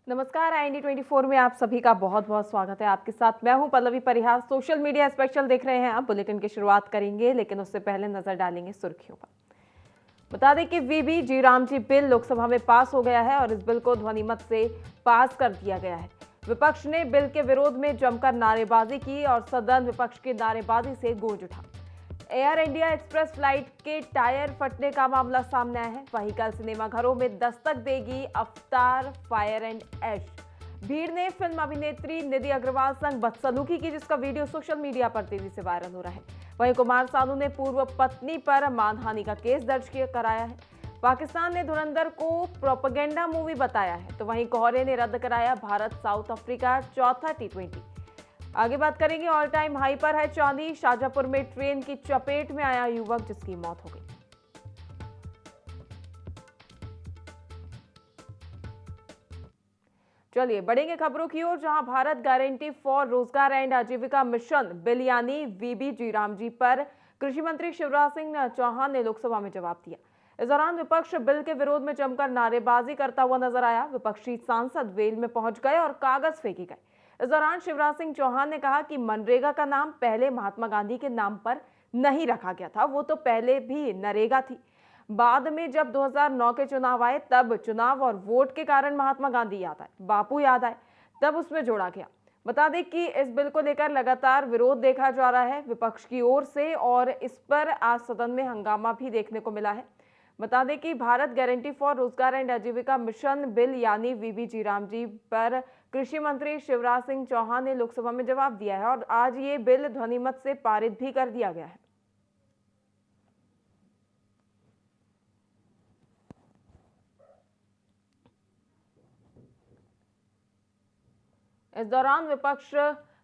नमस्कार। IND24 में आप सभी का बहुत बहुत स्वागत है। आपके साथ मैं हूं पल्लवी परिहार। सोशल मीडिया स्पेशल देख रहे हैं आप। बुलेटिन की शुरुआत करेंगे, लेकिन उससे पहले नजर डालेंगे सुर्खियों पर। बता दें कि VB रामजी बिल लोकसभा में पास हो गया है और इस बिल को ध्वनिमत से पास कर दिया गया है। विपक्ष ने बिल के विरोध में जमकर नारेबाजी की और सदन विपक्ष की नारेबाजी से गूंज उठा। एयर इंडिया एक्सप्रेस फ्लाइट के टायर फटने का मामला सामने आया है। वहीं कल सिनेमाघरों में दस्तक देगी अवतार फायर एंड ऐश। भीड़ ने फिल्म अभिनेत्री निधि अग्रवाल संग बदसलूकी की, जिसका वीडियो सोशल मीडिया पर तेजी से वायरल हो रहा है। वहीं कुमार सानू ने पूर्व पत्नी पर मानहानि का केस दर्ज कराया है। पाकिस्तान ने धुरंधर को प्रोपेगेंडा मूवी बताया है, तो वहीं कोहरे ने रद्द कराया भारत साउथ अफ्रीका चौथा T20। आगे बात करेंगे। ऑल टाइम हाई पर है चांदी। शाजापुर में ट्रेन की चपेट में आया युवक, जिसकी मौत हो गई। चलिए बढ़ेंगे खबरों की ओर, जहां भारत गारंटी फॉर रोजगार एंड आजीविका मिशन बिल यानी VB रामजी पर कृषि मंत्री शिवराज सिंह चौहान ने लोकसभा में जवाब दिया। इस दौरान विपक्ष बिल के विरोध में जमकर नारेबाजी करता हुआ नजर आया। विपक्षी सांसद वेल में पहुंच गए और कागज फेंके गए। इस दौरान शिवराज सिंह चौहान ने कहा कि मनरेगा का नाम पहले महात्मा गांधी के नाम पर नहीं रखा गया था, वो तो पहले भी नरेगा थी। बाद में जब 2009 के चुनाव आए, तब चुनाव और वोट के कारण महात्मा गांधी याद आए, बापू याद आए, तब उसमें जोड़ा गया। बता दें कि इस बिल को लेकर लगातार विरोध देखा जा रहा है विपक्ष की ओर से, और इस पर आज सदन में हंगामा भी देखने को मिला है। बता दें कि भारत गारंटी फॉर रोजगार एंड आजीविका मिशन बिल यानी VB रामजी पर कृषि मंत्री शिवराज सिंह चौहान ने लोकसभा में जवाब दिया है और आज ये बिल ध्वनिमत से पारित भी कर दिया गया है। इस दौरान विपक्ष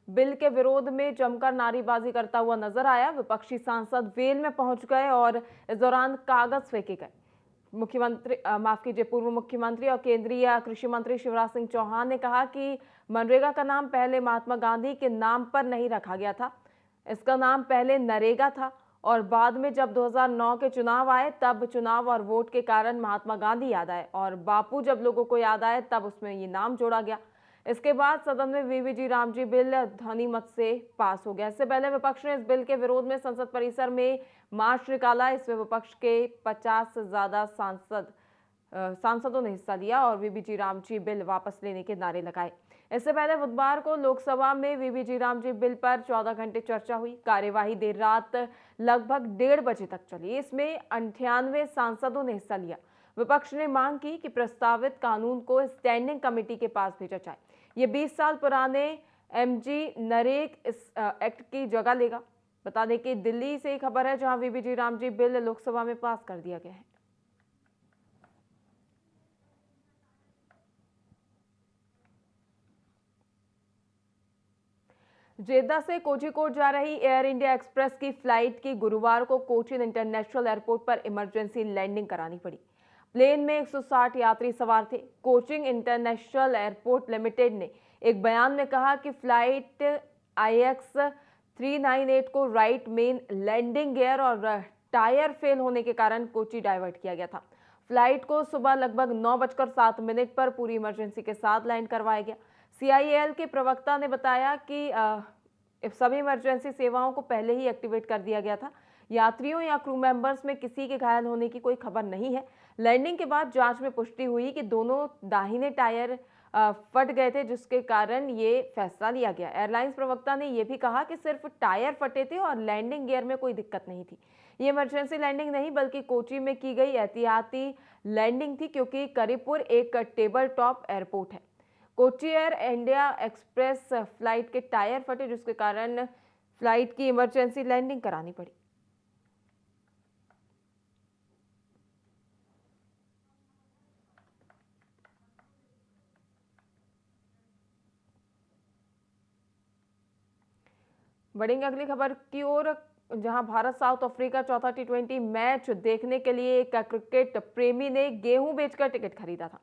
बिल के विरोध में जमकर नारेबाजी करता हुआ नजर आया। विपक्षी सांसद वेल में पहुंच गए और इस दौरान कागज फेंके गए। पूर्व मुख्यमंत्री और केंद्रीय कृषि मंत्री शिवराज सिंह चौहान ने कहा कि मनरेगा का नाम पहले महात्मा गांधी के नाम पर नहीं रखा गया था, इसका नाम पहले नरेगा था, और बाद में जब 2009 के चुनाव आए, तब चुनाव और वोट के कारण महात्मा गांधी याद आए और बापू जब लोगों को याद आए, तब उसमें ये नाम जोड़ा गया। इसके बाद सदन में VB रामजी बिल ध्वनिमत से पास हो गया। इससे पहले विपक्ष ने इस बिल के विरोध में संसद परिसर में मार्च निकाला। इसमें विपक्ष के 50 से ज्यादा सांसदों ने हिस्सा लिया और VB रामजी बिल वापस लेने के नारे लगाए। इससे पहले बुधवार को लोकसभा में VB रामजी बिल पर 14 घंटे चर्चा हुई। कार्यवाही देर रात लगभग 1:30 बजे तक चली। इसमें 98 सांसदों ने हिस्सा लिया। विपक्ष ने मांग की कि प्रस्तावित कानून को स्टैंडिंग कमेटी के पास भेजा जाए। ये 20 साल पुराने MG नरेगा एक्ट की जगह लेगा। बता दें कि दिल्ली से खबर है, जहां VB रामजी बिल लोकसभा में पास कर दिया गया है। जेद्दा से कोझिकोड जा रही एयर इंडिया एक्सप्रेस की फ्लाइट की गुरुवार को कोचीन इंटरनेशनल एयरपोर्ट पर इमरजेंसी लैंडिंग करानी पड़ी। प्लेन में 160 यात्री सवार थे। कोचीन इंटरनेशनल एयरपोर्ट लिमिटेड ने एक बयान में कहा कि फ्लाइट IX 398 को राइट मेन लैंडिंग गियर और टायर फेल होने के कारण कोची डाइवर्ट किया गया था। फ्लाइट को सुबह लगभग 9:07 पर पूरी इमरजेंसी के साथ लैंड करवाया गया। CIAL के प्रवक्ता ने बताया कि सभी इमरजेंसी सेवाओं को पहले ही एक्टिवेट कर दिया गया था। यात्रियों या क्रू मेंबर्स में किसी के घायल होने की कोई खबर नहीं है। लैंडिंग के बाद जांच में पुष्टि हुई कि दोनों दाहिने टायर फट गए थे, जिसके कारण ये फैसला लिया गया। एयरलाइंस प्रवक्ता ने यह भी कहा कि सिर्फ टायर फटे थे और लैंडिंग गियर में कोई दिक्कत नहीं थी। ये इमरजेंसी लैंडिंग नहीं, बल्कि कोची में की गई एहतियाती लैंडिंग थी, क्योंकि करीपुर एक टेबल टॉप एयरपोर्ट है। Kochi air India express flight के टायर फटे, जिसके कारण फ्लाइट की इमरजेंसी लैंडिंग करानी पड़ी। बढ़ेंगे अगली खबर की ओर, जहां भारत साउथ अफ्रीका चौथा T20 मैच देखने के लिए एक क्रिकेट प्रेमी ने गेहूं बेचकर टिकट खरीदा था।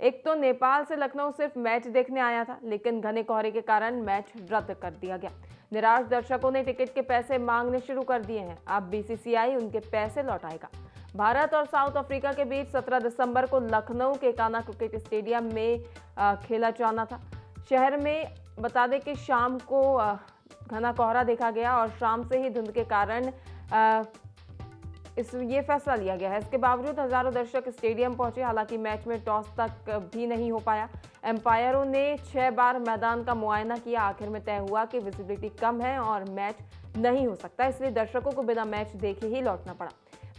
एक तो नेपाल से लखनऊ सिर्फ मैच देखने आया था, लेकिन घने कोहरे के कारण मैच रद्द कर दिया गया। निराश दर्शकों ने टिकट के पैसे मांगने शुरू कर दिए हैं। अब BCCI उनके पैसे लौटाएगा। भारत और साउथ अफ्रीका के बीच 17 दिसंबर को लखनऊ के कान्हा क्रिकेट स्टेडियम में खेला जाना था। शहर में बता दें कि शाम को घना कोहरा देखा गया और शाम से ही धुंध के कारण ये फैसला लिया गया है। इसके बावजूद हजारों दर्शक स्टेडियम पहुंचे। हालांकि मैच में टॉस तक भी नहीं हो पाया। एम्पायरों ने 6 बार मैदान का मुआयना किया। आखिर में तय हुआ कि विजिबिलिटी कम है और मैच नहीं हो सकता, इसलिए दर्शकों को बिना मैच देखे ही लौटना पड़ा।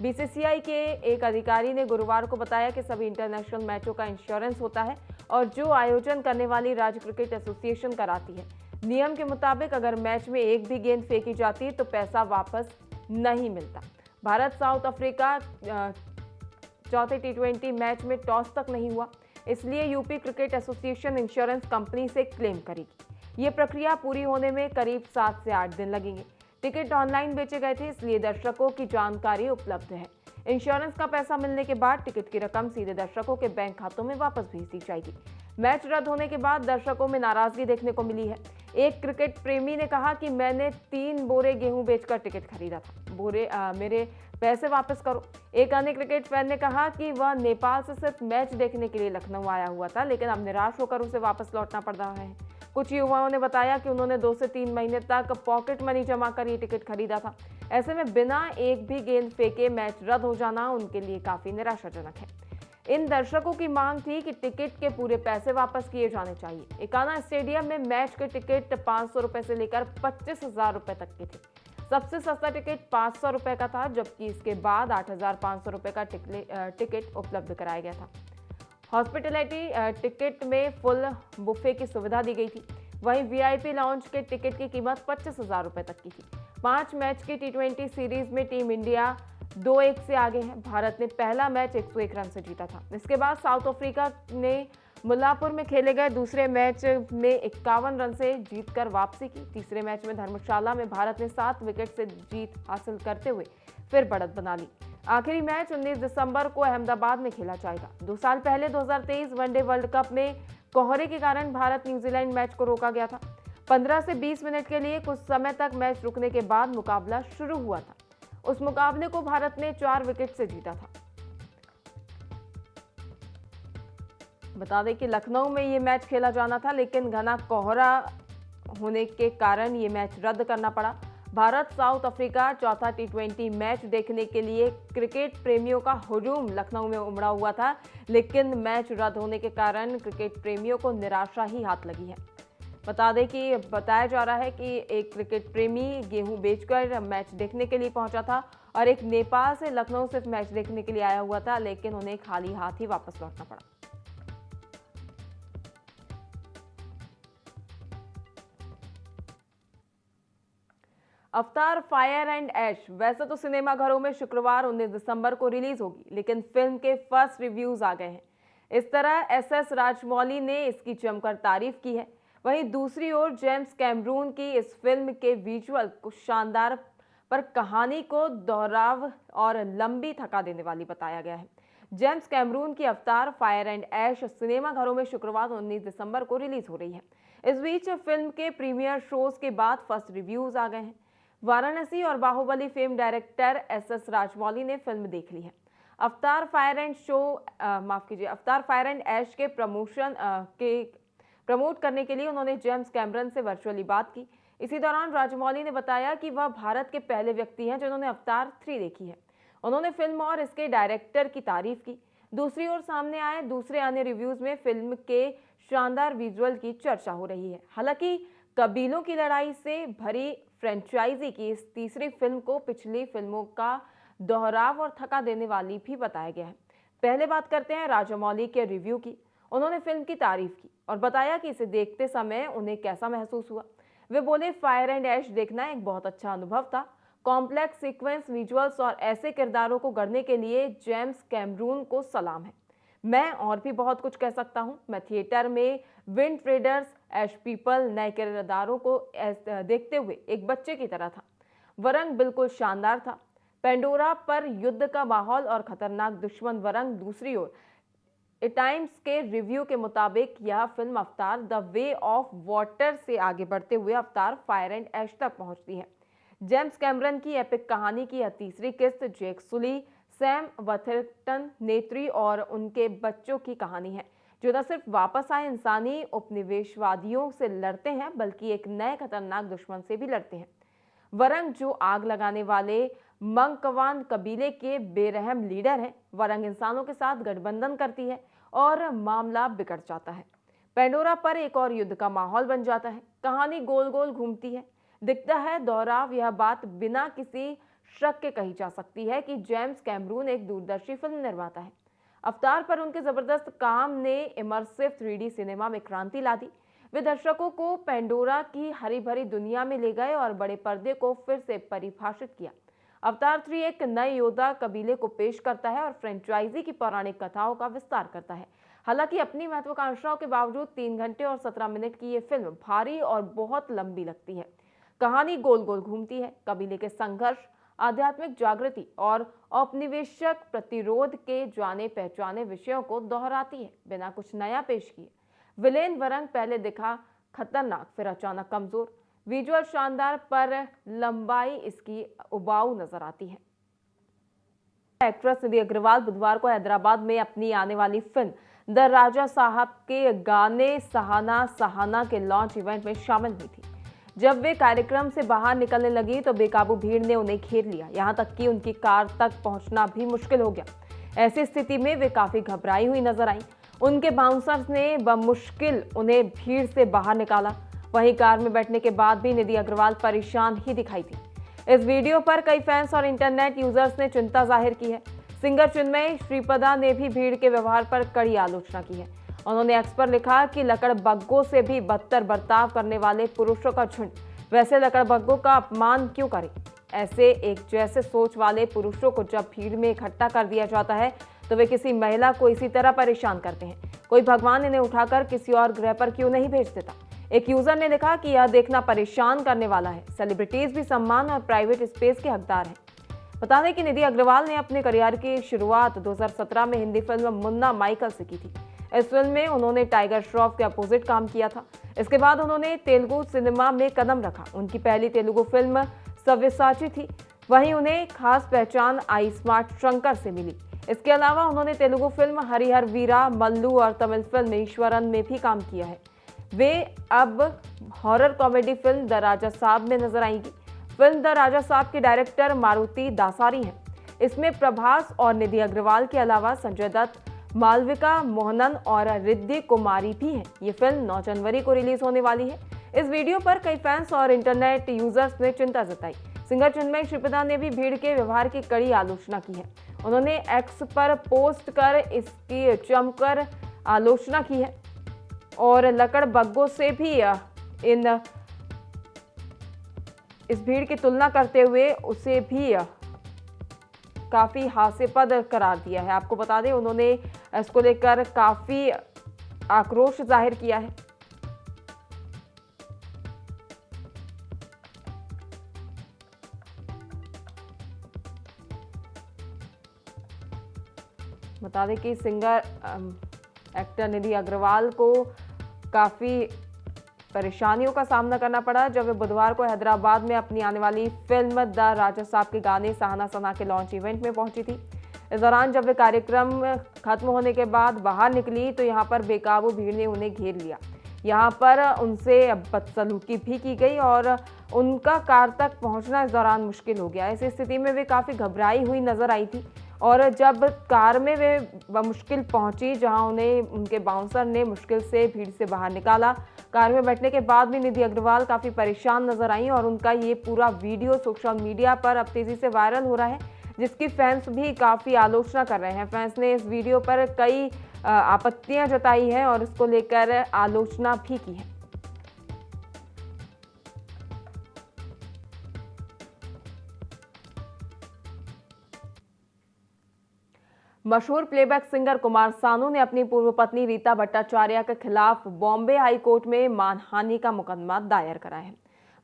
बीसीसीआई के एक अधिकारी ने गुरुवार को बताया कि सभी इंटरनेशनल मैचों का इंश्योरेंस होता है और जो आयोजन करने वाली राज्य क्रिकेट एसोसिएशन कराती है। नियम के मुताबिक अगर मैच में एक भी गेंद फेंकी जाती तो पैसा वापस नहीं मिलता। भारत साउथ अफ्रीका चौथे T20 मैच में टॉस तक नहीं हुआ, इसलिए UP cricket association insurance company से क्लेम करेगी। ये प्रक्रिया पूरी होने में करीब 7 से 8 दिन लगेंगे। टिकट ऑनलाइन बेचे गए थे, इसलिए दर्शकों की जानकारी उपलब्ध है। इंश्योरेंस का पैसा मिलने के बाद टिकट की रकम सीधे दर्शकों के बैंक खातों में वापस भेज दी जाएगी। मैच रद्द होने के बाद दर्शकों में नाराजगी देखने को मिली है। एक क्रिकेट प्रेमी ने कहा कि मैंने 3 बोरे गेहूं बेचकर टिकट खरीदा था, मेरे पैसे वापस करो। एक अन्य क्रिकेट फैन ने कहा कि वह नेपाल से सिर्फ मैच देखने के लिए लखनऊ आया हुआ था, लेकिन अब निराश होकर उसे वापस लौटना पड़ रहा है। कुछ युवाओं ने बताया कि उन्होंने 2 से 3 महीने तक पॉकेट मनी जमा कर ये टिकट खरीदा था। ऐसे में बिना एक भी गेंद फेंके मैच रद्द हो जाना उनके लिए काफी निराशाजनक है। इन दर्शकों की मांग थी कि टिकट के पूरे पैसे वापस किए जाने चाहिए। कान्हा स्टेडियम में मैच के टिकट 500 रुपए से लेकर 25,000 रुपए तक के थे। सबसे सस्ता टिकट 500 रुपए का था, जबकि इसके बाद 8,500 रुपए का टिकट उपलब्ध कराया गया था। हॉस्पिटैलिटी टिकट में फुल बुफे की सुविधा दी गई थी। वहीं वीआईपी लाउंज के टिकट की कीमत 25,000 रुपए तक की थी। 5 मैच की T20 सीरीज में टीम इंडिया 2-1 से आगे है। भारत ने पहला मैच 101 रन से जीता था। इसके बाद साउथ अफ्रीका ने मुल्लापुर में खेले गए दूसरे मैच में 51 रन से जीतकर वापसी की। तीसरे मैच में धर्मशाला में भारत ने 7 विकेट से जीत हासिल करते हुए फिर बढ़त बना ली। आखिरी मैच 19 दिसंबर को अहमदाबाद में खेला जाएगा। 2 साल पहले 2023 वनडे वर्ल्ड कप में कोहरे के कारण भारत न्यूजीलैंड मैच को रोका गया था। 15 से 20 मिनट के लिए कुछ समय तक मैच रुकने के बाद मुकाबला शुरू हुआ था। उस मुकाबले को भारत ने 4 विकेट से जीता था। बता दें कि लखनऊ में ये मैच खेला जाना था, लेकिन घना कोहरा होने के कारण ये मैच रद्द करना पड़ा। भारत साउथ अफ्रीका चौथा T20 मैच देखने के लिए क्रिकेट प्रेमियों का हुजूम लखनऊ में उमड़ा हुआ था, लेकिन मैच रद्द होने के कारण क्रिकेट प्रेमियों को निराशा ही हाथ लगी है। बता दें कि बताया जा रहा है कि एक क्रिकेट प्रेमी गेहूं बेचकर मैच देखने के लिए पहुंचा था और एक नेपाल से लखनऊ सिर्फ मैच देखने के लिए आया हुआ था, लेकिन उन्हें खाली हाथ ही वापस लौटना पड़ा। अवतार फायर एंड ऐश वैसे तो सिनेमाघरों में शुक्रवार 19 दिसंबर को रिलीज होगी, लेकिन फिल्म के फर्स्ट रिव्यूज आ गए हैं। इस तरह एसएस राजमौली ने इसकी जमकर तारीफ की है। वहीं दूसरी ओर जेम्स कैमरून की इस फिल्म के विजुअल कुछ शानदार पर कहानी को दोहराव और लंबी थका देने वाली बताया गया है। जेम्स कैमरून की अवतार फायर एंड ऐश सिनेमाघरों में शुक्रवार 19 दिसंबर को रिलीज हो रही है। इस बीच फिल्म के प्रीमियर शोज के बाद फर्स्ट रिव्यूज आ गए हैं। वाराणसी और Baahubali film director SS Rajamouli ने फिल्म देख ली है। अवतार फायर एंड ऐश के प्रमोट करने के लिए उन्होंने जेम्स कैमरन से वर्चुअली बात की। इसी दौरान राजमौली ने बताया कि वह भारत के पहले व्यक्ति हैं जिन्होंने अवतार 3 देखी है। उन्होंने फिल्म और इसके डायरेक्टर की तारीफ की। दूसरी ओर सामने आए दूसरे अन्य रिव्यूज में फिल्म के शानदार विजुअल की चर्चा हो रही है। हालांकि कबीलों की लड़ाई से भरी फ्रेंचाइजी की इस तीसरी फिल्म को पिछली फिल्मों का दोहराव और थका देने वाली भी बताया गया है। पहले बात करते हैं राजमौली के रिव्यू की। उन्होंने फिल्म की तारीफ की और बताया कि इसे देखते समय उन्हें कैसा महसूस हुआ। वे बोले, फायर एंड ऐश देखना एक बहुत अच्छा अनुभव था। कॉम्प्लेक्स सीक्वेंस, विजुअल्स और ऐसे किरदारों को गढ़ने के लिए जेम्स कैमरून को सलाम है। मैं और भी बहुत कुछ कह सकता हूं। मैं थिएटर में विंड रेडर्स, ऐश पीपल, नए किरदारों को देखते हुए एक बच्चे की तरह था। वरंग बिल्कुल शानदार था। पेंडोरा पर युद्ध का माहौल और खतरनाक दुश्मन वरंग। दूसरी ओर टाइम्स के रिव्यू के मुताबिक यह फिल्म अवतार द वे ऑफ वाटर से आगे बढ़ते हुए अवतार फायर एंड ऐश तक पहुंचती है। जेम्स कैमरन की एपिक कहानी की यह तीसरी किस्त जेक सुली, सैम वथिंगटन नेत्री और उनके बच्चों की कहानी है, जो न सिर्फ वापस आए इंसानी उपनिवेशवादियों से लड़ते हैं बल्कि एक नए खतरनाक दुश्मन से भी लड़ते हैं। वरंग, जो आग लगाने वाले मंकवान कबीले के बेरहम लीडर हैं, वरंग इंसानों के साथ गठबंधन करती है और मामला बिगड़ जाता है। पेंडोरा पर एक और युद्ध का माहौल बन जाता है। कहानी गोल गोल घूमती है। दिखता है दोहराव। यह बात बिना किसी शक के कही जा सकती है कि जेम्स कैमरून एक दूरदर्शी फिल्म निर्माता है। अवतार पर उनके जबरदस्त काम ने इमर्सिव 3D सिनेमा में क्रांति ला दी। वे दर्शकों को पेंडोरा की हरी भरी दुनिया में ले गए और बड़े पर्दे को फिर से परिभाषित किया। अवतार 3 एक नए योद्धा कबीले को पेश करता है और फ्रेंचाइजी की पौराणिक कथाओं का विस्तार करता है। हालांकि अपनी महत्वाकांक्षाओं के बावजूद 3 घंटे और 17 मिनट की ये फिल्म भारी और बहुत लंबी लगती है। कहानी गोल गोल घूमती है। कबीले के संघर्ष, आध्यात्मिक जागृति और औपनिवेशिक प्रतिरोध के जाने पहचाने विषयों को दोहराती है, बिना कुछ नया पेश किए। विलेन वरंग पहले दिखा खतरनाक, फिर अचानक कमजोर। विजुअल शानदार, पर लंबाई इसकी उबाऊ नजर आती है। एक्ट्रेस निधि अग्रवाल बुधवार को हैदराबाद में अपनी आने वाली फिल्म द राजा साहब के गाने सहाना सहाना के लॉन्च इवेंट में शामिल हुई थी। जब वे कार्यक्रम से बाहर निकलने लगी तो बेकाबू भीड़ ने उन्हें घेर लिया, यहां तक कि उनकी कार तक पहुंचना भी मुश्किल हो गया। ऐसी स्थिति में वे काफी घबराई हुई नजर आई। उनके बाउंसर्स ने बमुश्किल उन्हें भीड़ से बाहर निकाला। वहीं कार में बैठने के बाद भी निधि अग्रवाल परेशान ही दिखाई थी। इस वीडियो पर कई फैंस और इंटरनेट यूजर्स ने चिंता जाहिर की है। सिंगर चिन्मय श्रीपदा ने भी भीड़ के व्यवहार पर कड़ी आलोचना की है। उन्होंने एक्स पर लिखा कि लकड़बग्गों से भी बदतर बर्ताव करने वाले पुरुषों का झुंड वैसे लकड़बग्गों का अपमान क्यों करे। ऐसे एक जैसे सोच वाले पुरुषों को जब भीड़ में इकट्ठा कर दिया जाता है तो वे किसी महिला को इसी तरह परेशान करते हैं। कोई भगवान इन्हें उठाकर किसी और ग्रह पर क्यों नहीं भेज देता। एक यूजर ने लिखा कि यह देखना परेशान करने वाला है। सेलिब्रिटीज भी सम्मान और प्राइवेट स्पेस के हकदार हैं। बता दें कि निधि अग्रवाल ने अपने करियर की शुरुआत 2017 में हिंदी फिल्म मुन्ना माइकल से की थी। इस फिल्म में उन्होंने टाइगर श्रॉफ के अपोजिट काम किया था। इसके बाद उन्होंने तेलुगु सिनेमा में कदम रखा। उनकी पहली तेलुगु फिल्म सव्यसाची थी। वहीं उन्हें खास पहचान आई स्मार्ट शंकर से मिली। इसके अलावा उन्होंने तेलुगु फिल्म हरिहर वीरा मल्लू और तमिल फिल्म ईश्वरन में भी काम किया है। वे अब हॉरर कॉमेडी फिल्म द राजा साहब में नजर आएंगी। फिल्म द राजा साहब के डायरेक्टर मारुति दासारी हैं। इसमें प्रभास और निधि अग्रवाल के अलावा संजय दत्त, मालविका मोहनन और रिद्धि कुमारी भी हैं। ये फिल्म 9 जनवरी को रिलीज होने वाली है। इस वीडियो पर कई फैंस और इंटरनेट यूजर्स ने चिंता जताई। सिंगर चिन्मय श्रीपदा ने भी भीड़ के व्यवहार की कड़ी आलोचना की है। उन्होंने एक्स पर पोस्ट कर इसकी जमकर आलोचना की है और लकड़बग्गों से भी इस भीड़ की तुलना करते हुए उसे भी काफी हास्यास्पद करार दिया है। आपको बता दें, उन्होंने इसको लेकर काफी आक्रोश जाहिर किया है। बता दें कि सिंगर एक्टर निधि अग्रवाल को काफी परेशानियों का सामना करना पड़ा जब वे बुधवार को हैदराबाद में अपनी आने वाली फिल्म द राजा साहब के गाने सहाना सहाना के लॉन्च इवेंट में पहुंची थी। इस दौरान जब वे कार्यक्रम खत्म होने के बाद बाहर निकली तो यहां पर बेकाबू भीड़ ने उन्हें घेर लिया। यहां पर उनसे बदसलूकी भी की गई और उनका कार तक पहुंचना इस दौरान मुश्किल हो गया। इस स्थिति में वे काफ़ी घबराई हुई नजर आई थी और जब कार में वे मुश्किल पहुंची, जहां उन्हें उनके बाउंसर ने मुश्किल से भीड़ से बाहर निकाला। कार में बैठने के बाद भी निधि अग्रवाल काफ़ी परेशान नजर आई और उनका ये पूरा वीडियो सोशल मीडिया पर अब तेज़ी से वायरल हो रहा है, जिसकी फैंस भी काफ़ी आलोचना कर रहे हैं। फैंस ने इस वीडियो पर कई आपत्तियां जताई हैं और इसको लेकर आलोचना भी की है। मशहूर प्लेबैक सिंगर कुमार सानू ने अपनी पूर्व पत्नी रीता भट्टाचार्य के खिलाफ बॉम्बे हाई कोर्ट में मानहानि का मुकदमा दायर करा है।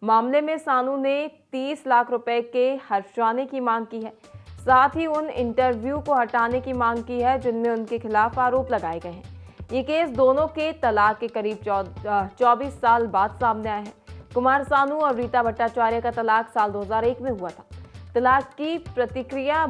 मामले में सानू ने 30 लाख रुपए के हर्जाने की मांग की है। साथ ही उन इंटरव्यू को हटाने की मांग की है जिनमें उनके खिलाफ आरोप लगाए गए हैं। ये केस दोनों के तलाक के करीब 24 साल बाद सामने आया है। कुमार सानू और रीता भट्टाचार्य का तलाक साल 2001 में हुआ था। तलाक की प्रतिक्रिया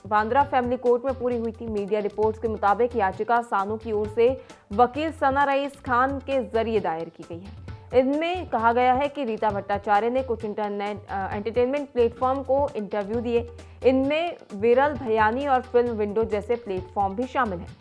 बांद्रा फैमिली कोर्ट में पूरी हुई थी। मीडिया रिपोर्ट्स के मुताबिक याचिका सानू की ओर से वकील सना रईस खान के जरिए दायर की गई है। इनमें कहा गया है कि रीता भट्टाचार्य ने कुछ एंटरटेनमेंट प्लेटफॉर्म को इंटरव्यू दिए। इनमें विरल भयानी और फिल्म विंडो जैसे प्लेटफॉर्म भी शामिल हैं।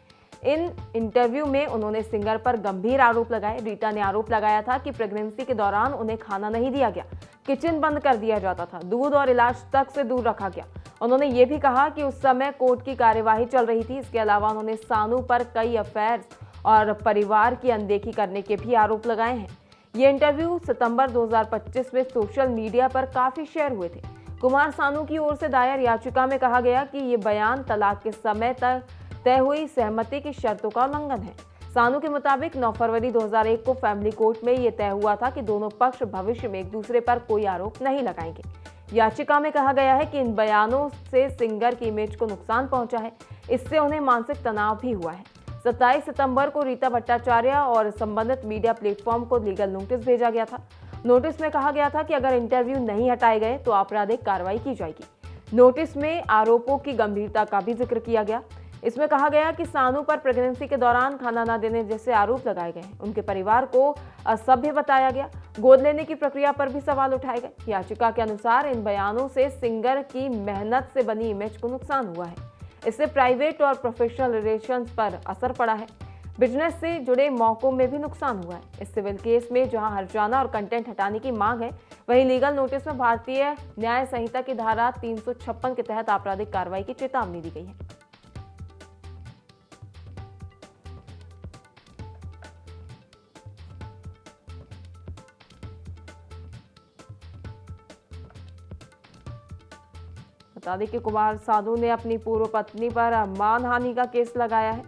इन इंटरव्यू में उन्होंने सिंगर पर गंभीर आरोप लगाए। रीता ने आरोप लगाया था कि प्रेगनेंसी के दौरान उन्हें खाना नहीं दिया गया, किचन बंद कर दिया जाता था, दूध और इलाज तक से दूर रखा गया। उन्होंने ये भी कहा कि उस समय कोर्ट की कार्यवाही चल रही थी। इसके अलावा उन्होंने सानू पर कई अफेयर्स और परिवार की अनदेखी करने के भी आरोप लगाए हैं। ये इंटरव्यू सितंबर 2025 में सोशल मीडिया पर काफी शेयर हुए थे। कुमार सानू की ओर से दायर याचिका में कहा गया कि ये बयान तलाक के समय तक तय हुई सहमति की शर्तों का उल्लंघन है। सानू के मुताबिक 9 फरवरी 2001 को फैमिली कोर्ट में ये तय हुआ था कि दोनों पक्ष भविष्य में एक दूसरे पर कोई आरोप नहीं लगाएंगे। याचिका में कहा गया है कि इन बयानों से सिंगर की इमेज को नुकसान पहुंचा है, इससे उन्हें मानसिक तनाव भी हुआ है। 27 सितंबर को रीता भट्टाचार्य और संबंधित मीडिया प्लेटफॉर्म को लीगल नोटिस भेजा गया था। नोटिस में कहा गया था कि अगर इंटरव्यू नहीं हटाए गए तो आपराधिक कार्रवाई की जाएगी। नोटिस में आरोपों की गंभीरता का भी जिक्र किया गया। इसमें कहा गया कि सानू पर प्रेगनेंसी के दौरान खाना न देने जैसे आरोप लगाए गए। उनके परिवार को असभ्य बताया गया। गोद लेने की प्रक्रिया पर भी सवाल उठाए गए। याचिका के अनुसार इन बयानों से सिंगर की मेहनत से बनी इमेज को नुकसान हुआ है। इससे प्राइवेट और प्रोफेशनल रिलेशंस पर असर पड़ा है। बिजनेस से जुड़े मौकों में भी नुकसान हुआ है। इस सिविल केस में जहां हर्जाना और कंटेंट हटाने की मांग है, वहीं लीगल नोटिस में भारतीय न्याय संहिता की धारा 356 के तहत आपराधिक कार्रवाई की चेतावनी दी गई है। बता दें कि कुमार सानू ने अपनी पूर्व पत्नी पर मानहानि का केस लगाया है।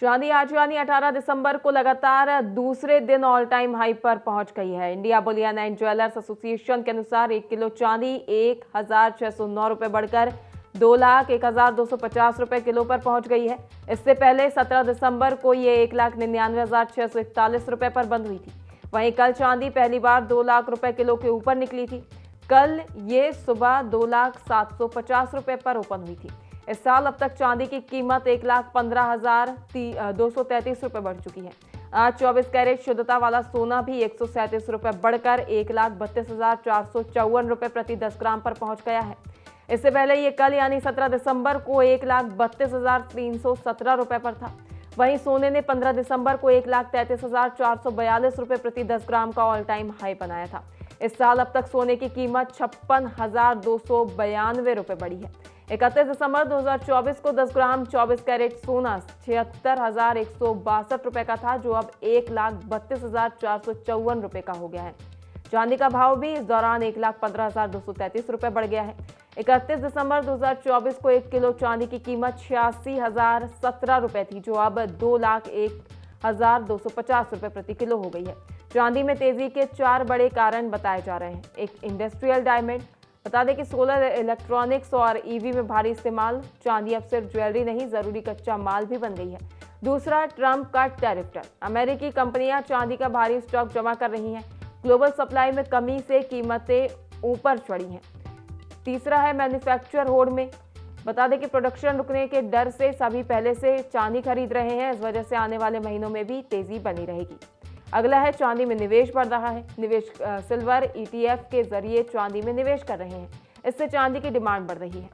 चांदी आज यानी 18 दिसंबर को लगातार दूसरे दिन ऑल टाइम हाई पर पहुंच गई है। India Boolean and jewellers association के अनुसार 1 किलो चांदी 1,609 रुपए बढ़कर 2,01,250 रुपए किलो पर पहुंच गई है। इससे पहले 17 दिसंबर को ये 1,99,641 रुपए पर बंद हुई थी। वहीं कल चांदी पहली बार 2 लाख रुपए किलो के ऊपर निकली थी। कल ये सुबह 2,0750 रुपए पर ओपन हुई थी। इस साल अब तक चांदी की कीमत 1,15,233 रुपए बढ़ चुकी है। आज 24 कैरेट शुद्धता वाला सोना भी 137 रुपए बढ़कर 1,32,454 रुपए प्रति 10 ग्राम पर पहुंच गया है। इससे पहले ये कल यानी 17 दिसंबर को 1,32,317 रुपए पर था। वहीं सोने ने 15 दिसंबर को 1,33,442 रुपए प्रति 10 ग्राम का ऑल टाइम हाई बनाया था। इस साल अब तक सोने की कीमत 56,292 रुपए बढ़ी है। 31 दिसंबर 2024 को 10 ग्राम 24 कैरेट सोना 76,162 रुपए का था, जो अब 1,32,454 रुपए का हो गया है। चांदी का भाव भी इस दौरान 1,15,233 रुपए बढ़ गया है। 31 दिसंबर 2024 को 1 किलो चांदी की कीमत 86,017 रुपए थी, जो अब 2,01,250 रुपए प्रति किलो हो गई है। चांदी में तेजी के 4 बड़े कारण बताए जा रहे हैं। एक, इंडस्ट्रियल डायमंड। बता दें कि सोलर इलेक्ट्रॉनिक्स और ईवी में भारी इस्तेमाल। चांदी अब सिर्फ ज्वेलरी नहीं, जरूरी कच्चा माल भी बन गई है। दूसरा, ट्रंप का टैरिफ डर। अमेरिकी कंपनियां चांदी का भारी स्टॉक जमा कर रही हैं। ग्लोबल सप्लाई में कमी से कीमतें ऊपर चढ़ी हैं। तीसरा है मैन्युफैक्चर होड़ में। बता दें कि प्रोडक्शन रुकने के डर से सभी पहले से चांदी खरीद रहे हैं। इस वजह से आने वाले महीनों में भी तेजी बनी रहेगी। अगला है चांदी में निवेश बढ़ रहा है। निवेश सिल्वर ETF के जरिए चांदी में निवेश कर रहे हैं। इससे चांदी की डिमांड बढ़ रही है।